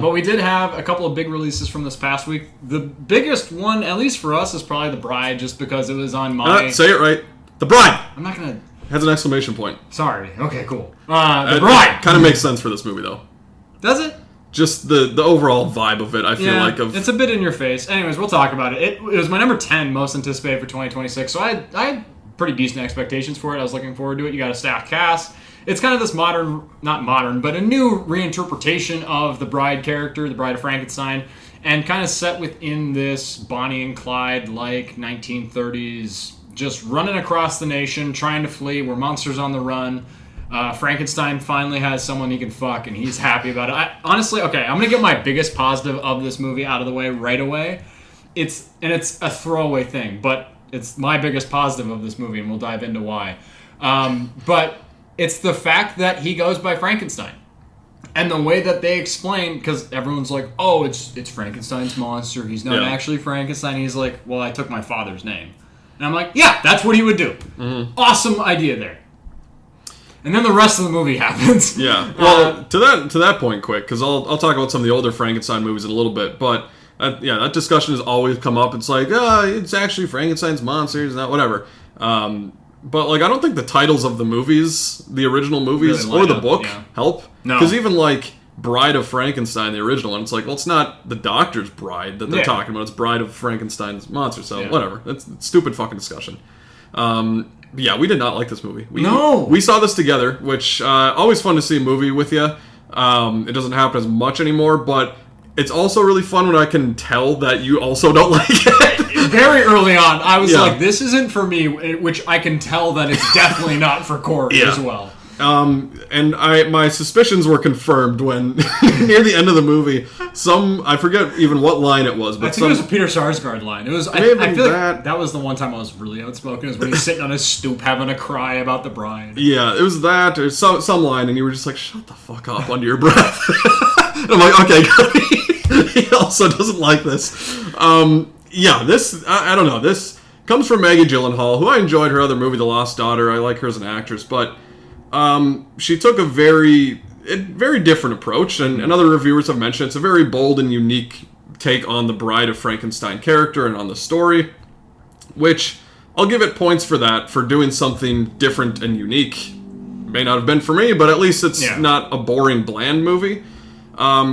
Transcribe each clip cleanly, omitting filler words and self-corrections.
But we did have a couple of big releases from this past week. The biggest one, at least for us, is probably The Bride, just because it was on my... Say it right. The Bride! I'm not going to... Has an exclamation point. Sorry. Okay, cool. The Bride! Kind of makes sense for this movie, though. Does it? Just the overall vibe of it, I feel like. It's a bit in your face. Anyways, we'll talk about it. It was my number 10 most anticipated for 2026, so I had pretty decent expectations for it. I was looking forward to it. You got a stacked cast. It's kind of this not modern, but a new reinterpretation of the Bride character, the Bride of Frankenstein, and kind of set within this Bonnie and Clyde-like 1930s, just running across the nation, trying to flee. We're monsters on the run. Frankenstein finally has someone he can fuck, and he's happy about it. Honestly, okay, I'm going to get my biggest positive of this movie out of the way right away. It's a throwaway thing, but it's my biggest positive of this movie, and we'll dive into why. But it's the fact that he goes by Frankenstein. And the way that they explain, because everyone's like, oh, it's Frankenstein's monster. He's not actually Frankenstein. He's like, well, I took my father's name. And I'm like, yeah, that's what he would do. Mm-hmm. Awesome idea there. And then the rest of the movie happens. Yeah. Well, to that point, quick, because I'll talk about some of the older Frankenstein movies in a little bit, but that discussion has always come up. It's like, it's actually Frankenstein's monster, it's not whatever. But like, I don't think the titles of the movies, the original movies, really or the book help. No. Because even like Bride of Frankenstein, the original one, it's like, well, it's not the doctor's bride that they're talking about. It's Bride of Frankenstein's monster. So whatever. It's stupid fucking discussion. Yeah, we did not like this movie. We saw this together, which always fun to see a movie with you. It doesn't happen as much anymore, but it's also really fun when I can tell that you also don't like it. Very early on, I was like, this isn't for me, which I can tell that it's definitely not for Corey as well. And my suspicions were confirmed when near the end of the movie, I forget even what line it was, but I think it was a Peter Sarsgaard line. It was. I feel like that was the one time I was really outspoken. Is when he's sitting on his stoop having a cry about the bride. Yeah, it was that or some line, and you were just like, "Shut the fuck up" under your breath. And I'm like, okay, good. He also doesn't like this. This I don't know. This comes from Maggie Gyllenhaal, who I enjoyed her other movie, The Lost Daughter. I like her as an actress, but. She took a very different approach, and other reviewers have mentioned it's a very bold and unique take on the Bride of Frankenstein character and on the story, which I'll give it points for that, for doing something different and unique. May not have been for me, but at least it's not a boring, bland movie.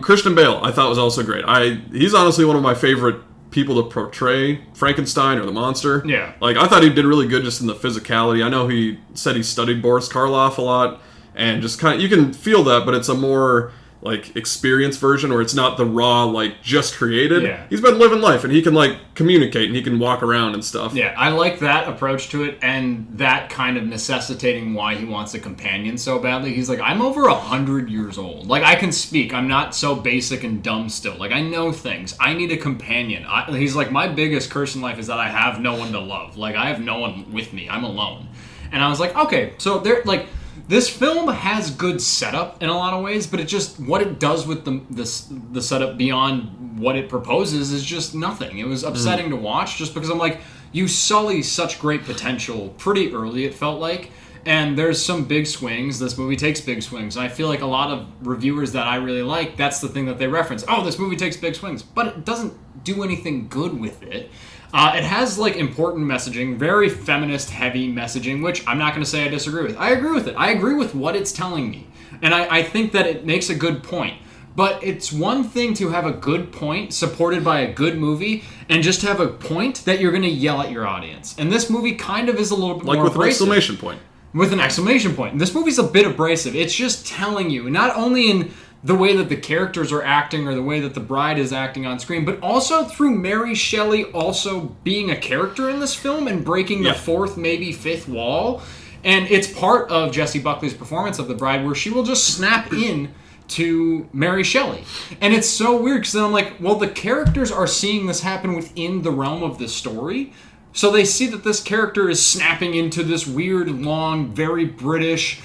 Christian Bale, I thought was also great. He's honestly one of my favorite people to portray Frankenstein or the monster. Yeah. Like, I thought he did really good just in the physicality. I know he said he studied Boris Karloff a lot, and just kind of, you can feel that, but it's a more, like, experienced version where it's not the raw, like, just created. Yeah. He's been living life, and he can, like, communicate, and he can walk around and stuff. Yeah, I like that approach to it, and that kind of necessitating why he wants a companion so badly. He's like, I'm over 100 years old. Like, I can speak. I'm not so basic and dumb still. Like, I know things. I need a companion. He's like, my biggest curse in life is that I have no one to love. Like, I have no one with me. I'm alone. And I was like, okay, so they're, like... This film has good setup in a lot of ways, but it just, what it does with the setup beyond what it proposes is just nothing. It was upsetting to watch just because I'm like, you sully such great potential pretty early, it felt like, and there's some big swings. This movie takes big swings, and I feel like a lot of reviewers that I really like, that's the thing that they reference. Oh, this movie takes big swings, but it doesn't do anything good with it. It has, like, important messaging, very feminist-heavy messaging, which I'm not going to say I disagree with. I agree with it. I agree with what it's telling me. And I think that it makes a good point. But it's one thing to have a good point supported by a good movie and just have a point that you're going to yell at your audience. And this movie kind of is a little bit more abrasive. Like with an exclamation point. With an exclamation point. And this movie's a bit abrasive. It's just telling you, not only in... the way that the characters are acting or the way that the bride is acting on screen, but also through Mary Shelley also being a character in this film and breaking the fourth, maybe fifth wall. And it's part of Jessie Buckley's performance of the bride where she will just snap in to Mary Shelley. And it's so weird because then I'm like, well, the characters are seeing this happen within the realm of the story. So they see that this character is snapping into this weird, long, very British...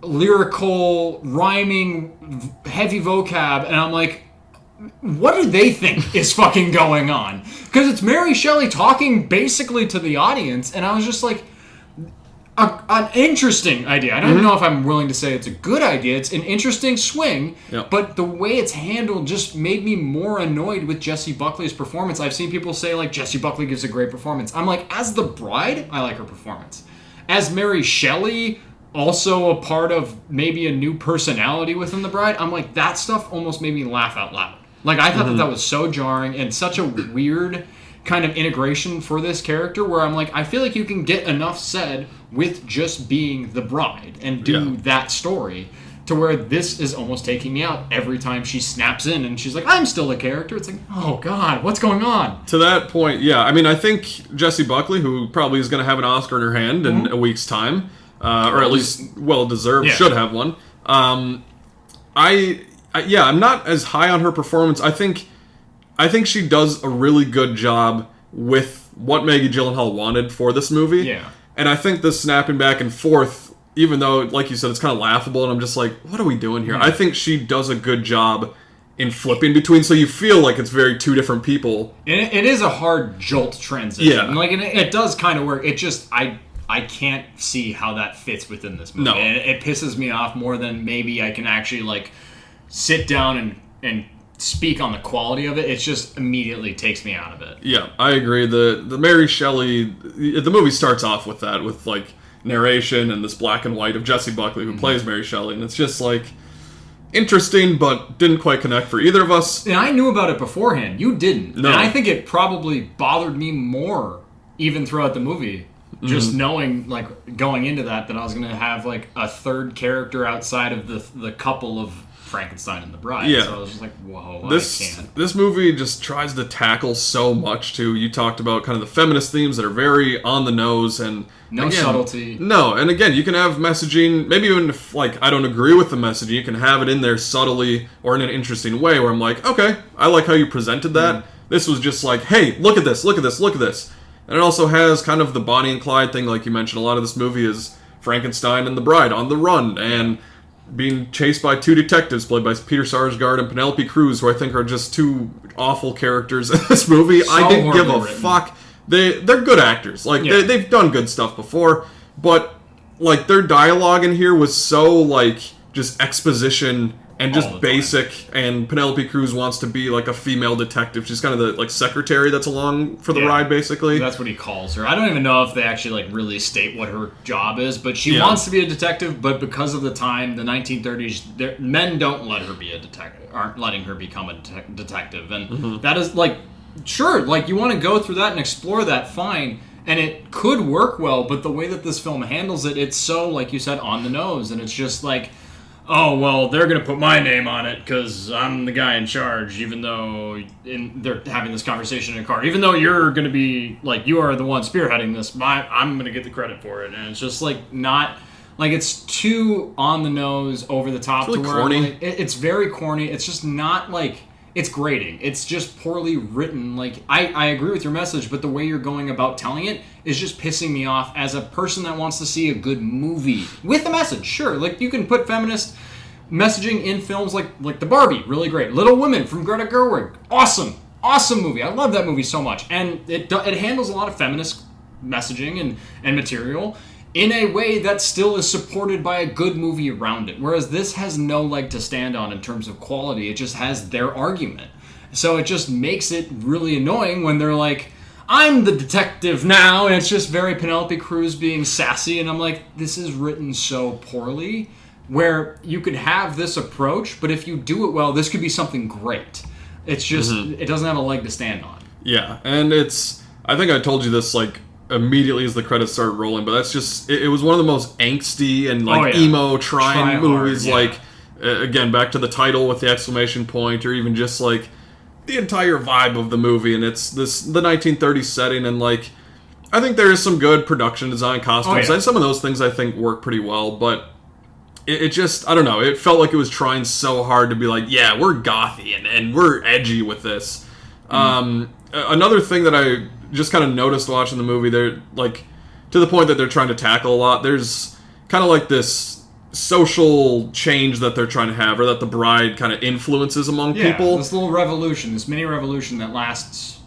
lyrical, rhyming, heavy vocab, and I'm like, what do they think is fucking going on? Because it's Mary Shelley talking basically to the audience, and I was just like, an interesting idea. I don't even know if I'm willing to say it's a good idea. It's an interesting swing, but the way it's handled just made me more annoyed with Jessie Buckley's performance. I've seen people say, like, Jessie Buckley gives a great performance. I'm like, as the bride, I like her performance. As Mary Shelley, also a part of maybe a new personality within the bride, I'm like, that stuff almost made me laugh out loud. Like, I thought that was so jarring and such a weird kind of integration for this character where I'm like, I feel like you can get enough said with just being the bride and do that story to where this is almost taking me out every time she snaps in and she's like, I'm still a character. It's like, oh God, what's going on? To that point, yeah. I mean, I think Jessie Buckley, who probably is going to have an Oscar in her hand in a week's time, or at least well-deserved, should have one. I'm not as high on her performance. I think she does a really good job with what Maggie Gyllenhaal wanted for this movie. Yeah. And I think the snapping back and forth, even though, like you said, it's kind of laughable, and I'm just like, what are we doing here? I think she does a good job in flipping between, so you feel like it's very two different people. And it is a hard jolt transition. Yeah. Like, and it does kind of work. It just, I can't see how that fits within this movie. No. And it pisses me off more than maybe I can actually, like, sit down and speak on the quality of it. It just immediately takes me out of it. Yeah, I agree. The Mary Shelley, the movie starts off with that, with like narration and this black and white of Jessie Buckley who plays Mary Shelley, and it's just like interesting, but didn't quite connect for either of us. And I knew about it beforehand. You didn't. No. And I think it probably bothered me more even throughout the movie. Just knowing, like, going into that I was going to have, like, a third character outside of the couple of Frankenstein and the Bride. Yeah. So I was just like, whoa, I can't. This movie just tries to tackle so much, too. You talked about kind of the feminist themes that are very on the nose, and No subtlety. No, and again, you can have messaging, maybe even if, like, I don't agree with the messaging, you can have it in there subtly or in an interesting way where I'm like, okay, I like how you presented that. This was just like, hey, look at this, look at this, look at this. And it also has kind of the Bonnie and Clyde thing, like you mentioned. A lot of this movie is Frankenstein and the Bride on the run, and being chased by two detectives played by Peter Sarsgaard and Penelope Cruz, who I think are just two awful characters in this movie. I didn't give a fuck. They're good actors. Like, they've done good stuff before, but, like, their dialogue in here was so, like, just exposition and just basic, and Penelope Cruz wants to be, like, a female detective. She's kind of the, like, secretary that's along for the ride, basically. That's what he calls her. I don't even know if they actually, like, really state what her job is, but she wants to be a detective, but because of the time, the 1930s, men don't let her be a detective, aren't letting her become a detective, and that is, like, sure, like, you want to go through that and explore that, fine, and it could work well, but the way that this film handles it, it's so, like you said, on the nose, and it's just like, oh, well, they're going to put my name on it because I'm the guy in charge, even though they're having this conversation in a car. Even though you're going to be, like, you are the one spearheading this, I'm going to get the credit for it. And it's just, like, not, like, it's too on the nose, over the top. It's really to where corny. like, it's very corny. It's just not, like, it's grating. It's just poorly written. Like, I agree with your message, but the way you're going about telling it is just pissing me off as a person that wants to see a good movie with a message. Sure, like, you can put feminist messaging in films like The Barbie, really great. Little Women from Greta Gerwig, awesome movie. I love that movie so much, and it handles a lot of feminist messaging and material in a way that still is supported by a good movie around it. Whereas this has no leg to stand on in terms of quality. It just has their argument. So it just makes it really annoying when they're like, I'm the detective now, and it's just very Penelope Cruz being sassy, and I'm like, this is written so poorly, where you could have this approach, but if you do it well, this could be something great. It's just, it doesn't have a leg to stand on. Yeah, and I think I told you this, like, immediately as the credits started rolling, but that's just, it was one of the most angsty and, like, emo trying movies, like, again, back to the title with the exclamation point, or even just, like, the entire vibe of the movie, and it's the 1930s setting, and, like, I think there is some good production design, costumes, and some of those things I think work pretty well, but it just, I don't know, it felt like it was trying so hard to be like, yeah, we're gothy, and we're edgy with this. Another thing that I just kind of noticed watching the movie, they're, like, to the point that they're trying to tackle a lot, there's kind of like this social change that they're trying to have, or that the bride kind of influences among people. This little revolution, this mini revolution that lasts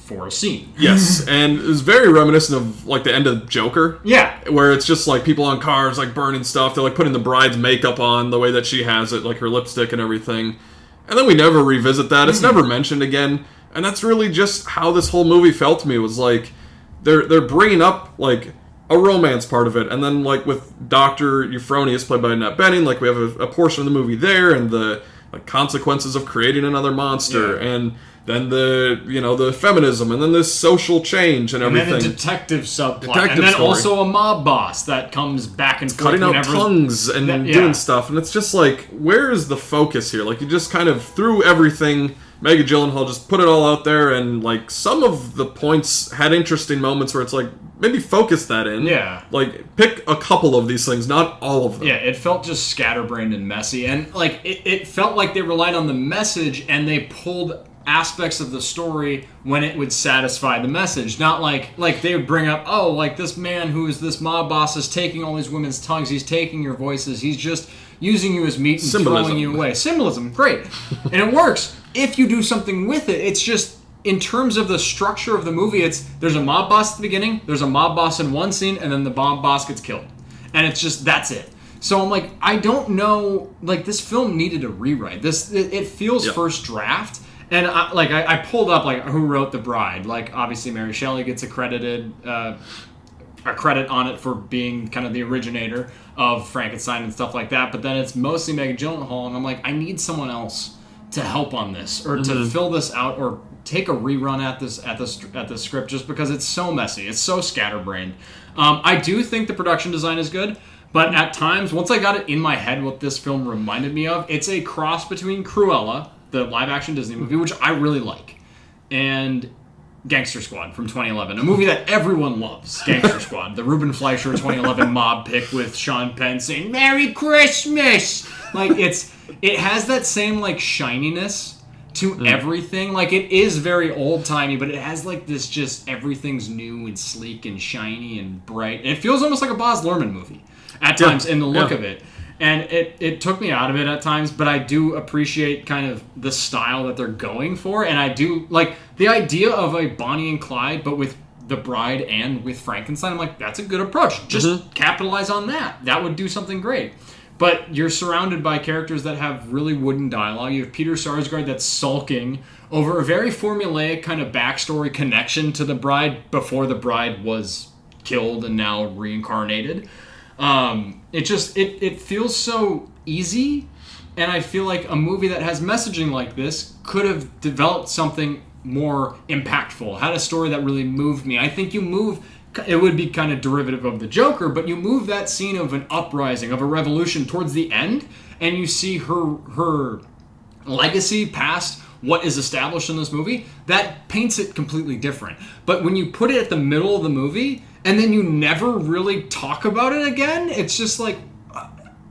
for a scene. Yes, and it was very reminiscent of like the end of Joker. Yeah. Where it's just like people on cars like burning stuff. They're like putting the bride's makeup on the way that she has it, like her lipstick and everything. And then we never revisit that. It's never mentioned again. And that's really just how this whole movie felt to me. Was like they're bringing up like a romance part of it, and then like with Dr. Euphonius played by Annette Bening, like we have a portion of the movie there, and the like consequences of creating another monster, and then the feminism, and then this social change and everything. And then a detective subplot, and then story. Also a mob boss that comes back and forth. Cutting out tongues and doing stuff, and it's just like, where is the focus here? Like, you just kind of threw everything. Maggie Gyllenhaal just put it all out there, and like some of the points had interesting moments where it's like, maybe focus that in. Yeah. Like, pick a couple of these things, not all of them. Yeah, it felt just scatterbrained and messy, and like it felt like they relied on the message and they pulled aspects of the story when it would satisfy the message. Not like they would bring up, oh, like this man who is this mob boss is taking all these women's tongues, he's taking your voices, he's just using you as meat and throwing you away. Symbolism, great. And it works if you do something with it. It's just, in terms of the structure of the movie, there's a mob boss at the beginning, there's a mob boss in one scene, and then the mob boss gets killed. And it's just, that's it. So I'm like, I don't know, like this film needed a rewrite. It feels first draft. And I pulled up like who wrote The Bride. Like obviously Mary Shelley gets a credit on it for being kind of the originator of Frankenstein and stuff like that. But then it's mostly Maggie Gyllenhaal, and I'm like, I need someone else to help on this or to fill this out or take a rerun at this script, just because it's so messy, it's so scatterbrained. I do think the production design is good, but at times, once I got it in my head what this film reminded me of, it's a cross between Cruella, the live-action Disney movie, which I really like, and Gangster Squad from 2011, a movie that everyone loves. Gangster Squad, the Ruben Fleischer 2011 mob pick with Sean Penn saying "Merry Christmas." Like it has that same like shininess to everything. Like it is very old-timey, but it has like this just everything's new and sleek and shiny and bright. And it feels almost like a Baz Luhrmann movie at times in the look of it. And it took me out of it at times, but I do appreciate kind of the style that they're going for. And I do like the idea of a Bonnie and Clyde, but with the Bride and with Frankenstein. I'm like, that's a good approach. Just capitalize on that. That would do something great. But you're surrounded by characters that have really wooden dialogue. You have Peter Sarsgaard that's sulking over a very formulaic kind of backstory connection to the Bride before the Bride was killed and now reincarnated. It feels so easy, and I feel like a movie that has messaging like this could have developed something more impactful, had a story that really moved me. I think it would be kind of derivative of the Joker, but you move that scene of an uprising, of a revolution towards the end, and you see her legacy past what is established in this movie, that paints it completely different. But when you put it at the middle of the movie, and then you never really talk about it again, it's just like,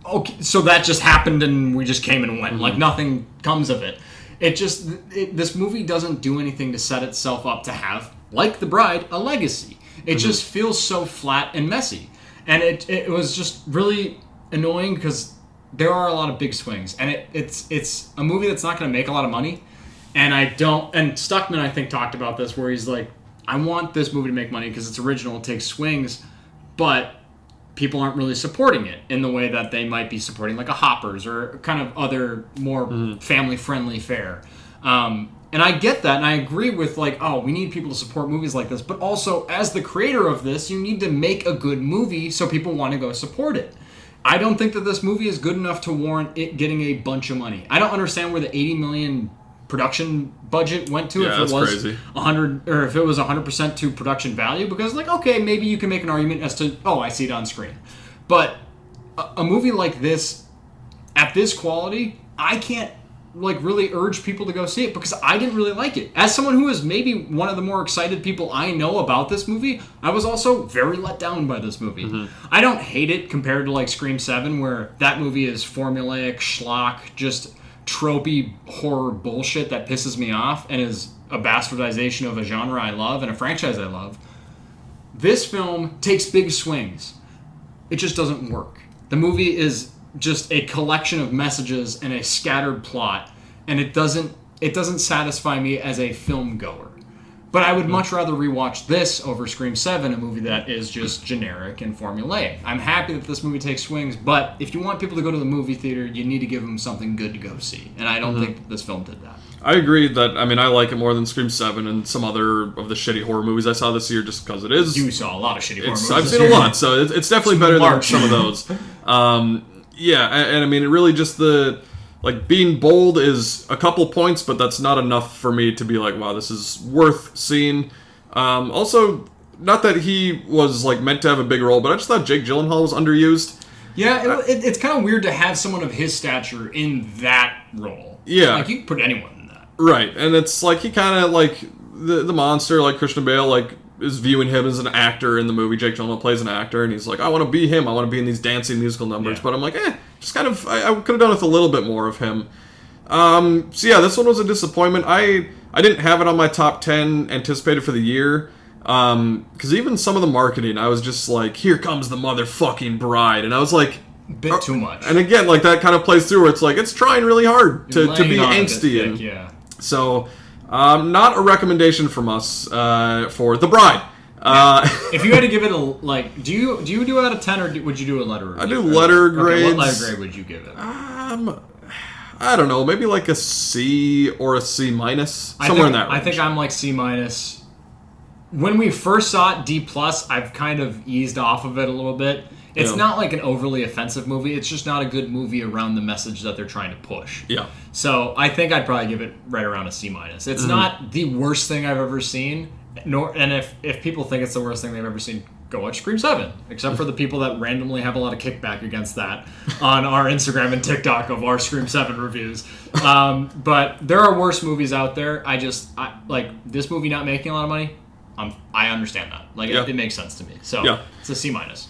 okay, so that just happened and we just came and went. Like nothing comes of it. This movie doesn't do anything to set itself up to have, like The Bride, a legacy. It just feels so flat and messy. And it was just really annoying because there are a lot of big swings. And it's a movie that's not going to make a lot of money. And Stuckman, I think, talked about this where he's like, I want this movie to make money because it's original, it takes swings, but people aren't really supporting it in the way that they might be supporting like a Hoppers or kind of other more family-friendly fare. And I get that, and I agree with like, oh, we need people to support movies like this, but also as the creator of this, you need to make a good movie so people want to go support it. I don't think that this movie is good enough to warrant it getting a bunch of money. I don't understand where the $80 million production budget went to if it was crazy. 100 or if it was 100% to production value, because like, okay, maybe you can make an argument as to, oh, I see it on screen. But a movie like this at this quality, I can't like really urge people to go see it because I didn't really like it. As someone who is maybe one of the more excited people I know about this movie, I was also very let down by this movie. I don't hate it compared to like Scream 7, where that movie is formulaic schlock, just tropey horror bullshit that pisses me off and is a bastardization of a genre I love and a franchise I love. This film takes big swings. It just doesn't work. The movie is just a collection of messages and a scattered plot, and it doesn't satisfy me as a film goer. But I would much rather rewatch this over Scream 7, a movie that is just generic and formulaic. I'm happy that this movie takes swings, but if you want people to go to the movie theater, you need to give them something good to go see. And I don't think this film did that. I agree that, I mean, I like it more than Scream 7 and some other of the shitty horror movies I saw this year just because it is. You saw a lot of shitty horror movies. I've seen a lot, so it's definitely better than some of those. Yeah, and I mean, it really just like, being bold is a couple points, but that's not enough for me to be like, wow, this is worth seeing. Also, not that he was, like, meant to have a big role, but I just thought Jake Gyllenhaal was underused. Yeah, it's kind of weird to have someone of his stature in that role. Yeah. Like, you can put anyone in that. Right, and it's like, he kind of, like, the monster, like Christian Bale, like, is viewing him as an actor in the movie. Jake Gyllenhaal plays an actor, and he's like, I want to be him. I want to be in these dancing musical numbers. Yeah. But I'm like, just kind of, I could have done with a little bit more of him. So yeah, this one was a disappointment. I didn't have it on my top 10 anticipated for the year. Because even some of the marketing, I was just like, here comes the motherfucking bride. And I was like... Bit too much. And again, like, that kind of plays through where it's like, it's trying really hard to be angsty. Thick, yeah. So... not a recommendation from us for The Bride. If you had to give it a, like, do you do out of 10 or would you do a letter review? I do letter grades. What letter grade would you give it? I don't know, maybe like a C or a C minus, somewhere in that range. I think I'm like C minus. When we first saw it, D plus, I've kind of eased off of it a little bit. It's not like an overly offensive movie. It's just not a good movie around the message that they're trying to push. Yeah. So I think I'd probably give it right around a C minus. It's not the worst thing I've ever seen. And if people think it's the worst thing they've ever seen, go watch Scream 7. Except for the people that randomly have a lot of kickback against that on our Instagram and TikTok of our Scream 7 reviews. But there are worse movies out there. I like this movie not making a lot of money. I understand that. Like it makes sense to me. So it's a C minus.